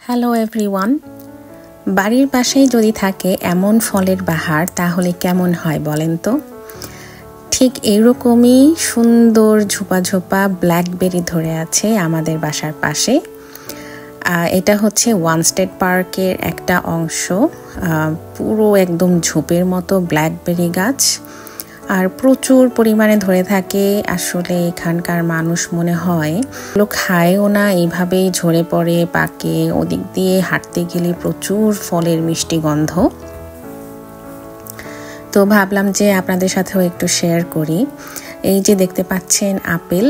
Hello everyone. বাড়ির পাশেই যদি থাকে এমন ফলের বাহার তাহলে কেমন হয় বলেন তো? ঠিক এইরকমই সুন্দর ঝোপা ঝোপা ব্ল্যাকবেরি ধরে আছে আমাদের বাসার পাশে। এটা হচ্ছে ওয়ান স্টেট পার্কের একটা অংশ। পুরো একদম ঝোপের মতো ব্ল্যাকবেরি গাছ, আর প্রচুর পরিমাণে ধরে থাকে। আসলে এখানকার মানুষ মনে হয় লোক খায়ও না, এইভাবেই ঝরে পড়ে পাকে। ওদিক দিয়ে হাঁটতে গেলে প্রচুর ফলের মিষ্টি গন্ধ। তো ভাবলাম যে আপনাদের সাথেও একটু শেয়ার করি। এই যে দেখতে পাচ্ছেন আপেল,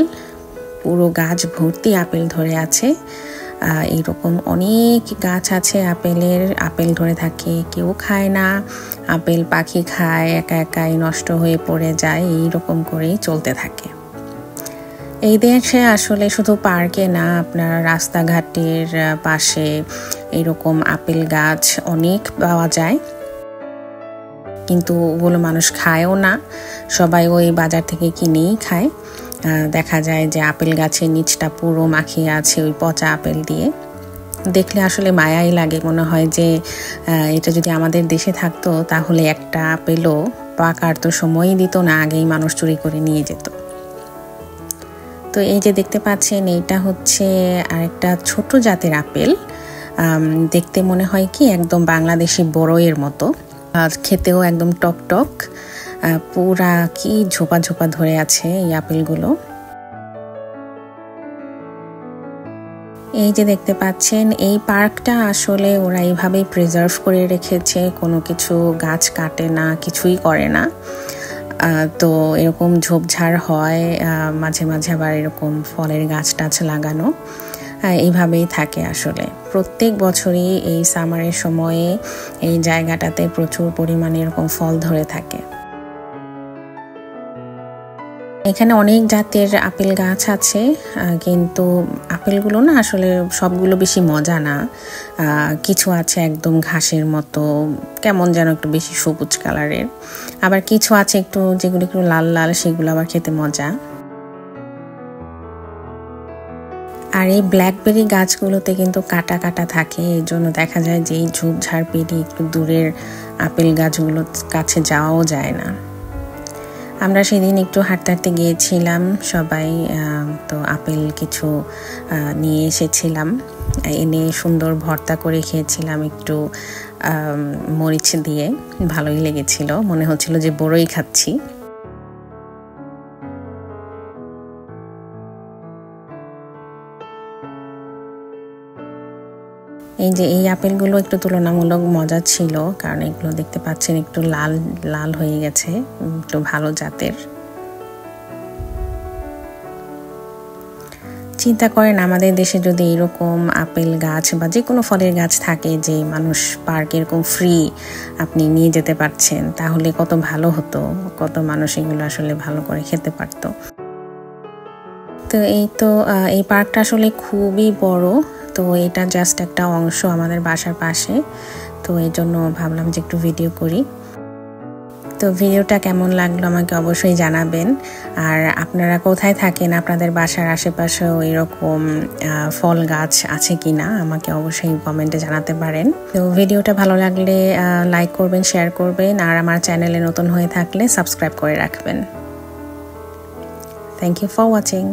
পুরো গাছ ভর্তি আপেল ধরে আছে। এইরকম অনেক গাছ আছে আপেলের। আপেল ধরে থাকে, কেউ খায় না। আপেল পাখি খায়, একা একাই নষ্ট হয়ে পড়ে যায়। এইরকম করেই চলতে থাকে। এই দেশে আসলে শুধু পার্কে না, আপনার রাস্তাঘাটের পাশে এরকম আপেল গাছ অনেক পাওয়া যায়, কিন্তু ওগুলো মানুষ খায়ও না। সবাই ওই বাজার থেকে কিনেই খায়। দেখা যায় যে আপেল গাছের নিচটা পুরো মাখিয়ে আছে ওই পচা আপেল দিয়ে। দেখলে আসলে মায়াই লাগে, মনে হয় যে এটা যদি আমাদের দেশে থাকতো তাহলে একটা আপেলও পাকার তো সময়ই দিত না, আগেই মানুষ চুরি করে নিয়ে যেত। তো এই যে দেখতে পাচ্ছেন, এইটা হচ্ছে আরেকটা ছোট জাতের আপেল। দেখতে মনে হয় কি একদম বাংলাদেশি বড়ইয়ের মতো, আর খেতেও একদম টক টক। পুরা কি ঝোপা ঝোপা ধরে আছে এই আপেলগুলো। এই যে দেখতে পাচ্ছেন, এই পার্কটা আসলে ওরা এইভাবেই প্রিজার্ভ করে রেখেছে, কোনো কিছু গাছ কাটে না, কিছুই করে না। তো এরকম ঝোপঝাড় হয়, মাঝে মাঝে আবার এরকম ফলের গাছ টাছ লাগানো, এইভাবেই থাকে। আসলে প্রত্যেক বছরই এই সামারের সময়ে এই জায়গাটাতে প্রচুর পরিমাণে এরকম ফল ধরে থাকে। এখানে অনেক জাতের আপেল গাছ আছে, কিন্তু আপেলগুলো না আসলে সবগুলো বেশি মজা না। কিছু আছে একদম ঘাসের মতো, কেমন যেন একটু বেশি সবুজ কালারের। আবার কিছু আছে একটু যেগুলো একটু লাল লাল, সেগুলো আবার খেতে মজা। আর এই ব্ল্যাকবেরি গাছগুলোতে কিন্তু কাটা কাটা থাকে, এই জন্য দেখা যায় যে এই ঝোপঝাড় পেরিয়ে একটু দূরের আপেল গাছগুলোর কাছে যাওয়াও যায় না। আমরা সেদিন একটু হাঁটতে হাঁটতে গিয়েছিলাম সবাই, তো আপেল কিছু নিয়ে এসেছিলাম, এনে সুন্দর ভর্তা করে খেয়েছিলাম একটু মরিচ দিয়ে। ভালোই লেগেছিল, মনে হচ্ছিল যে বড়ই খাচ্ছি। এই যে এই আপেলগুলো একটু তুলনামূলক মজা ছিল, কারণ এগুলো দেখতে পাচ্ছেন একটু লাল লাল হয়ে গেছে, একটু ভালো জাতের। চিন্তা করেন আমাদের দেশে যদি এরকম আপেল গাছ বা যে কোনো ফলের গাছ থাকে, যে মানুষ পার্ক এরকম ফ্রি আপনি নিয়ে যেতে পারছেন, তাহলে কত ভালো হতো, কত মানুষ এগুলো আসলে ভালো করে খেতে পারত। তো এই পার্কটা আসলে খুবই বড়। তো এটা জাস্ট একটা অংশ আমাদের বাসার পাশে, তো এই জন্য ভাবলাম যে একটু ভিডিও করি। তো ভিডিওটা কেমন লাগলো আমাকে অবশ্যই জানাবেন। আর আপনারা কোথায় থাকেন, আপনাদের বাসার আশেপাশেও এরকম ফল গাছ আছে কি না, আমাকে অবশ্যই কমেন্টে জানাতে পারেন। তো ভিডিওটা ভালো লাগলে লাইক করবেন, শেয়ার করবেন, আর আমার চ্যানেলে নতুন হয়ে থাকলে সাবস্ক্রাইব করে রাখবেন। Thank you for watching.